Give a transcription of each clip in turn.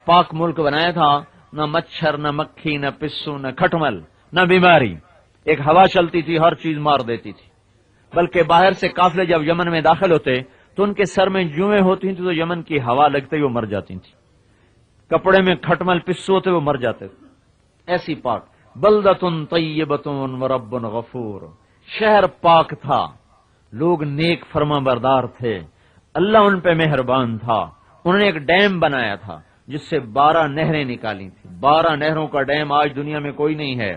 پاک ملک بنایا تھا، نہ مچھر، نہ مکھی، نہ پسو، نہ کھٹمل، نہ بیماری. ایک ہوا چلتی تھی، ہر چیز مار دیتی تھی. بلکہ باہر سے قافلے جب یمن میں داخل ہوتے تو ان کے سر میں جوئیں ہوتی تھیں تو یمن کی ہوا لگتے ہی وہ مر جاتی تھیں. کپڑے میں کھٹمل پسو ہوتے وہ مر جاتے تھے. ایسی پاک. بلدتن طیبتن ورب غفور. شہر پاک تھا، لوگ نیک فرما بردار تھے، اللہ ان پہ مہربان تھا. انہوں نے ایک ڈیم بنایا تھا جس سے 12 نہریں نکالی تھیں. 12 نہروں کا ڈیم آج دنیا میں کوئی نہیں ہے.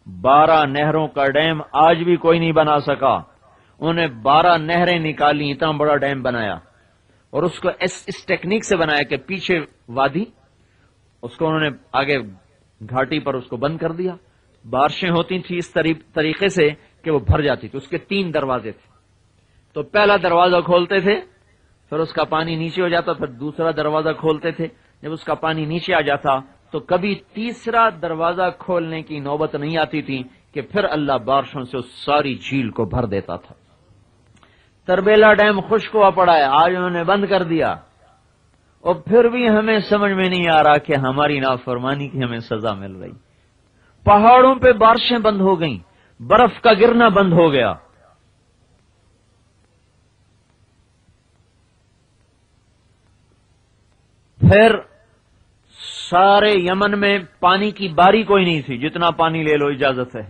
12 نہروں کا ڈیم آج بھی کوئی نہیں بنا سکا. انہوں نے 12 نہریں نکالی، اتنا بڑا ڈیم بنایا. اور اس کو اس ٹیکنیک سے بنایا کہ پیچھے وادی، اس کو انہوں نے آگے گھاٹی پر اس کو بند کر دیا. بارشیں ہوتی تھیں اس طریقے سے کہ وہ بھر جاتی تھی. اس کے 3 دروازے تھے. تو پہلا دروازہ کھولتے تھے، پھر اس کا پانی نیچے ہو جاتا، پھر دوسرا دروازہ کھولتے تھے. جب اس کا پانی نیچے آ جاتا تو کبھی تیسرا دروازہ کھولنے کی نوبت نہیں آتی تھی کہ پھر اللہ بارشوں سے اس ساری جھیل کو بھر دیتا تھا. تربیلا ڈیم خشک ہوا پڑا ہے، آج انہوں نے بند کر دیا. اور پھر بھی ہمیں سمجھ میں نہیں آ رہا کہ ہماری نافرمانی کی ہمیں سزا مل رہی. پہاڑوں پہ بارشیں بند ہو گئیں، برف کا گرنا بند ہو گیا. پھر سارے یمن میں پانی کی باری کوئی نہیں تھی، جتنا پانی لے لو اجازت ہے.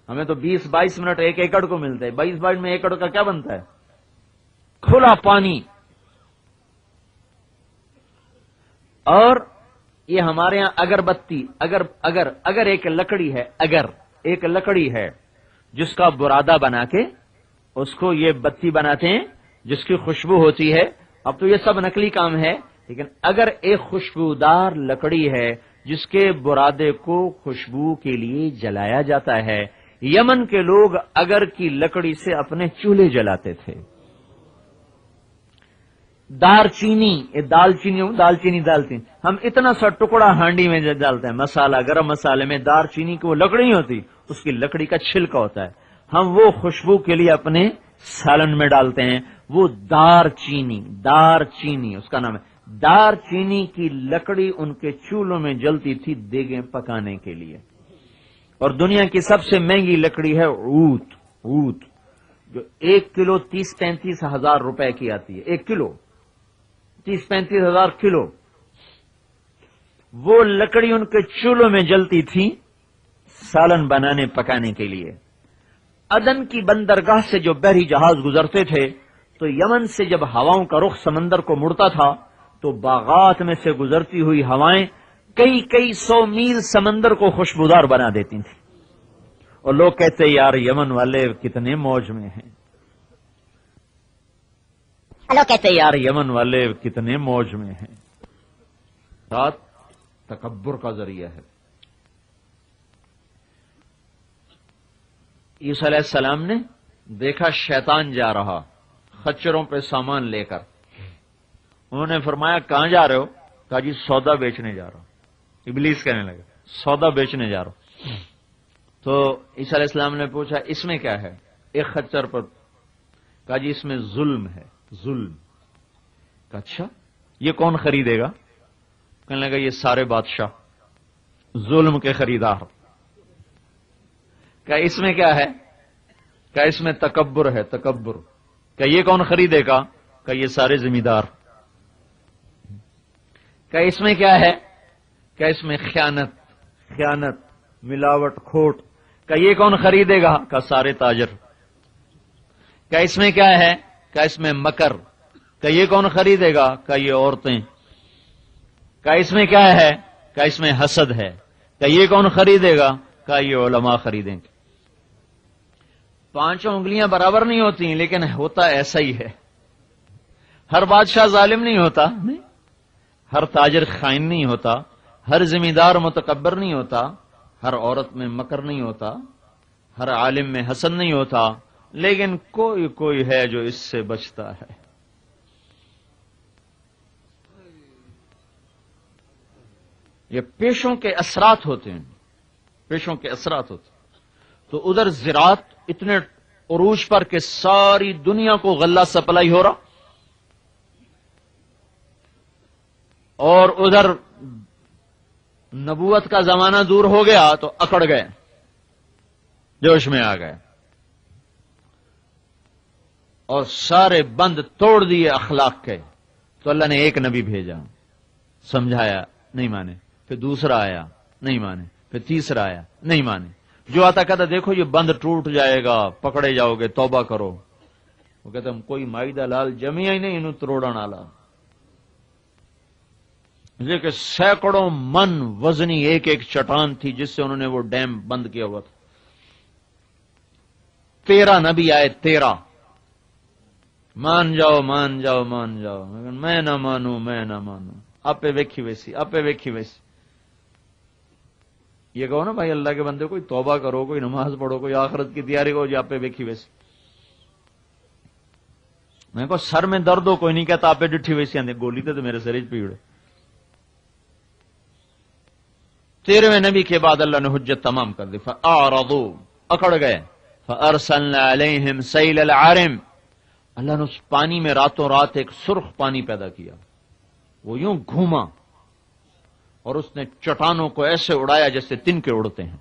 ہمیں تو 20-22 منٹ ایک ایکڑ کو ملتے ہیں. 22 منٹ میں ایکڑ کا کیا بنتا ہے؟ کھلا پانی. اور یہ ہمارے ہاں اگربتی، اگر ایک لکڑی ہے، اگر ایک لکڑی ہے جس کا برادہ بنا کے اس کو یہ بتی بناتے ہیں جس کی خوشبو ہوتی ہے. اب تو یہ سب نقلی کام ہے، لیکن اگر ایک خوشبودار لکڑی ہے جس کے برادے کو خوشبو کے لیے جلایا جاتا ہے. یمن کے لوگ اگر کی لکڑی سے اپنے چولہے جلاتے تھے. دار چینی، دال چینی ہم اتنا سا ٹکڑا ہانڈی میں ڈالتے ہیں. مسالہ، گرم مسالے میں دار چینی کی وہ لکڑی نہیں ہوتی، اس کی لکڑی کا چھلکا ہوتا ہے. ہم وہ خوشبو کے لیے اپنے سالن میں ڈالتے ہیں. وہ دار چینی اس کا نام ہے. دار چینی کی لکڑی ان کے چولہوں میں جلتی تھی دیگیں پکانے کے لیے. اور دنیا کی سب سے مہنگی لکڑی ہے اوت، جو 1 کلو 30-35 ہزار روپے کی آتی ہے. 1 کلو 30-35 ہزار کلو. وہ لکڑی ان کے چولہوں میں جلتی تھی سالن بنانے پکانے کے لیے. عدن کی بندرگاہ سے جو بحری جہاز گزرتے تھے تو یمن سے جب ہواؤں کا رخ سمندر کو مڑتا تھا تو باغات میں سے گزرتی ہوئی ہوائیں کئی 100 میل سمندر کو خوشبودار بنا دیتی تھیں. اور لوگ کہتے یار یمن والے کتنے موج میں ہیں. یمن والے کتنے موج میں ہیں. ساتھ تکبر کا ذریعہ ہے. عیسیٰ علیہ السلام نے دیکھا شیطان جا رہا خچروں پہ سامان لے کر. انہوں نے فرمایا کہاں جا رہے ہو؟ کہا جی سودا بیچنے جا رہا ہوں. ابلیس کہنے لگا سودا بیچنے جا رہا ہوں. تو عیسیٰ علیہ السلام نے پوچھا اس میں کیا ہے؟ ایک خچر پر. کہا جی اس میں ظلم ہے. ظلم. کہا اچھا یہ کون خریدے گا؟ کہنے لگا یہ سارے بادشاہ ظلم کے خریدار. کہا اس میں کیا ہے؟ کہا اس میں تکبر ہے. تکبر. کہا یہ کون خریدے گا؟ کہا یہ سارے زمیندار. کہا اس میں کیا ہے؟ کہا اس میں خیانت ملاوٹ کھوٹ. کہا یہ کون خریدے گا؟ کہا سارے تاجر. کہا اس میں کیا ہے؟ کہا اس میں مکر. کہا یہ کون خریدے گا؟ کہا یہ عورتیں. کہا اس میں کیا ہے؟ کہا اس میں حسد ہے. کہا یہ کون خریدے گا؟ کہا یہ علماء خریدیں گے. 5 انگلیاں برابر نہیں ہوتی لیکن ہوتا ایسا ہی ہے. ہر بادشاہ ظالم نہیں ہوتا، ہر تاجر خائن نہیں ہوتا، ہر زمیندار متکبر نہیں ہوتا، ہر عورت میں مکر نہیں ہوتا، ہر عالم میں حسد نہیں ہوتا، لیکن کوئی ہے جو اس سے بچتا ہے. یہ پیشوں کے اثرات ہوتے ہیں. پیشوں کے اثرات ہوتے ہیں. تو ادھر زراعت اتنے عروج پر کہ ساری دنیا کو غلہ سپلائی ہو رہا اور ادھر نبوت کا زمانہ دور ہو گیا تو اکڑ گئے، جوش میں آ گئے اور سارے بند توڑ دیے اخلاق کے. تو اللہ نے ایک نبی بھیجا، سمجھایا، نہیں مانے. پھر دوسرا آیا، نہیں مانے. پھر تیسرا آیا، نہیں مانے. جو آتا کہتا دیکھو یہ بند ٹوٹ جائے گا، پکڑے جاؤ گے، توبہ کرو. وہ کہتا ہم کوئی مائدہ لال جمیا ہی نہیں انہوں تروڑا نالا. لیکن سینکڑوں من وزنی ایک ایک چٹان تھی جس سے انہوں نے وہ ڈیم بند کیا ہوا تھا. 13 نبی آئے، 13. مان جاؤ مان جاؤ مان جاؤ. میں نہ مانوں میں نہ مانوں. آپ پہ ویکھی ویسی، آپ پہ ویکھی ویسی. یہ کہو نا بھائی اللہ کے بندے کوئی توبہ کرو، کوئی نماز پڑھو، کوئی آخرت کی تیاری کرو، جو آپ پہ ویکھی ویسی. میں کو سر میں درد ہو کوئی نہیں کہتا آپ پہ ڈٹھی ویسی آندے گولی تو میرے سر پیڑ. 13ویں نبی کے بعد اللہ نے حجت تمام کر دی. فاعرضوا، اکڑ گئے. فارسلنا علیہم سیل العارم، اللہ نے اس پانی میں راتوں رات ایک سرخ پانی پیدا کیا. وہ یوں گھوما اور اس نے چٹانوں کو ایسے اڑایا جیسے تنکے اڑتے ہیں.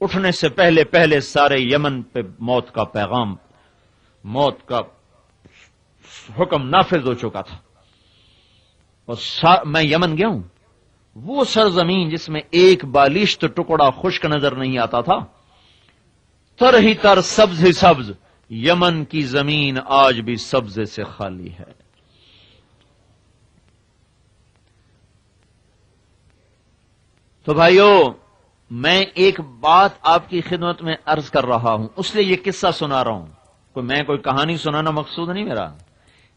اٹھنے سے پہلے پہلے سارے یمن پہ موت کا پیغام، موت کا حکم نافذ ہو چکا تھا. اور میں یمن گیا ہوں، وہ سرزمین جس میں ایک بالشت ٹکڑا خشک نظر نہیں آتا تھا، تر ہی تر سبز ہی سبز. یمن کی زمین آج بھی سبزے سے خالی ہے. تو بھائیو، میں ایک بات آپ کی خدمت میں عرض کر رہا ہوں، اس لیے یہ قصہ سنا رہا ہوں. میں کوئی کہانی سنانا مقصود نہیں میرا،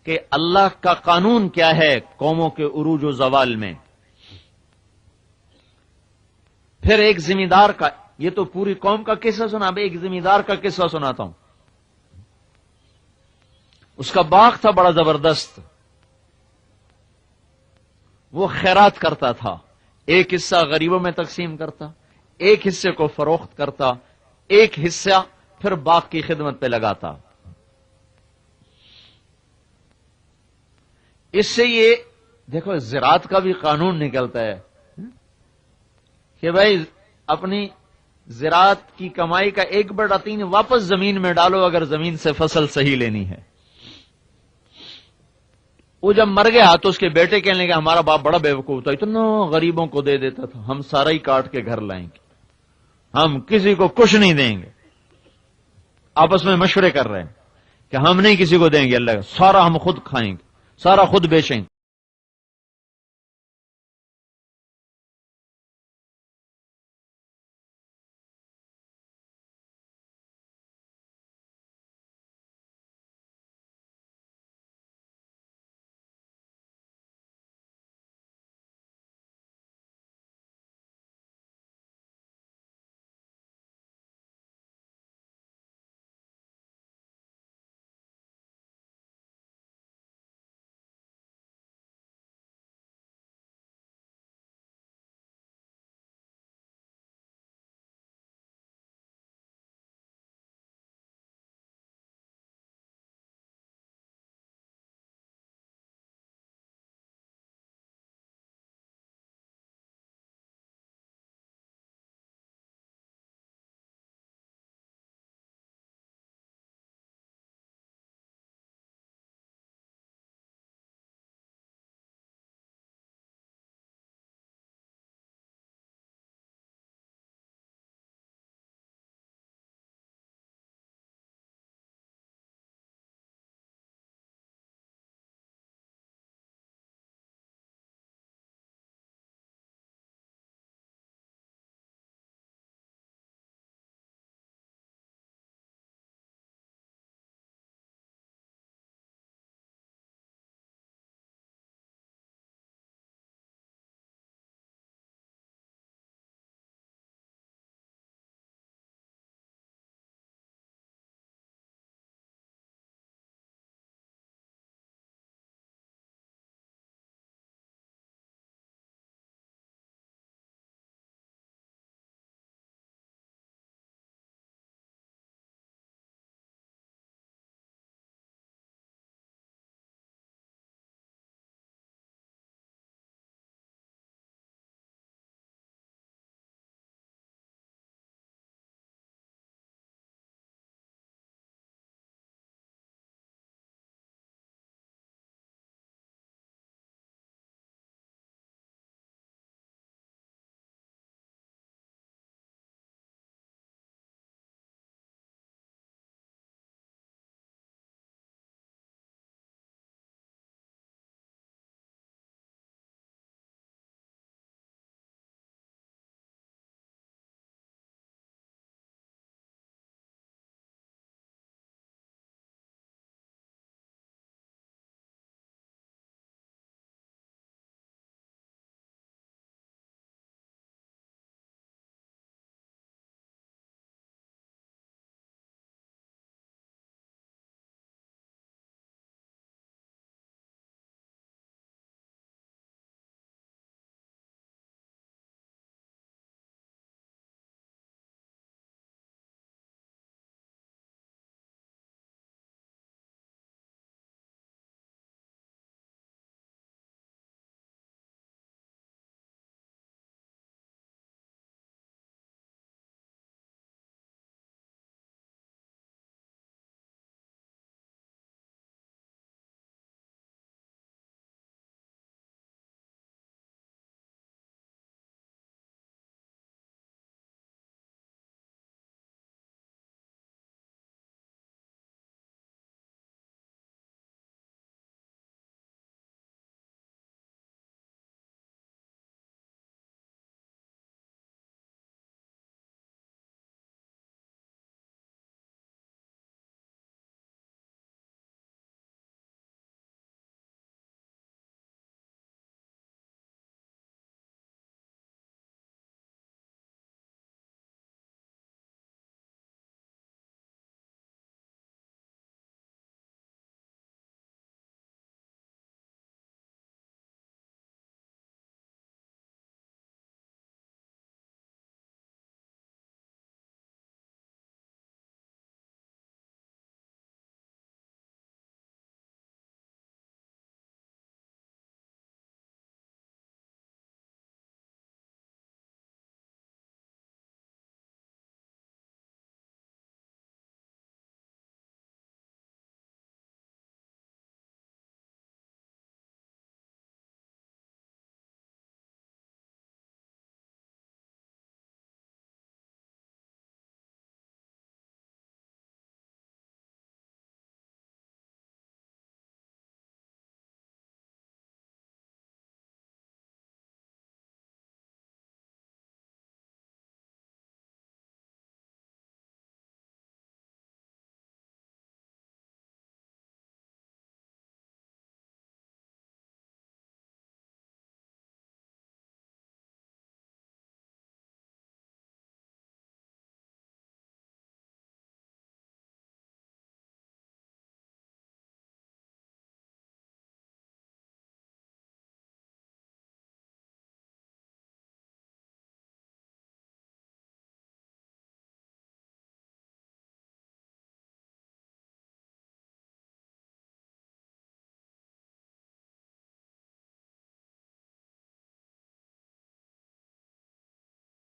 کہ اللہ کا قانون کیا ہے قوموں کے عروج و زوال میں. پھر ایک ذمہ دار کا، یہ تو پوری قوم کا قصہ سنا، اب ایک ذمہ دار کا قصہ سناتا ہوں. اس کا باغ تھا بڑا زبردست، وہ خیرات کرتا تھا. ایک حصہ غریبوں میں تقسیم کرتا، ایک حصے کو فروخت کرتا، ایک حصہ پھر باغ کی خدمت پہ لگاتا. اس سے یہ دیکھو زراعت کا بھی قانون نکلتا ہے کہ بھائی اپنی زراعت کی کمائی کا 1/3 واپس زمین میں ڈالو اگر زمین سے فصل صحیح لینی ہے. وہ جب مر گیا تو اس کے بیٹے کہنے لگے ہمارا باپ بڑا بیوقوف تھا، اتنا غریبوں کو دے دیتا تھا، ہم سارا ہی کاٹ کے گھر لائیں گے، ہم کسی کو کچھ نہیں دیں گے. آپس میں مشورے کر رہے ہیں کہ ہم نہیں کسی کو دیں گے، اللہ کا سارا ہم خود کھائیں گے، سارا خود بیچیں گے.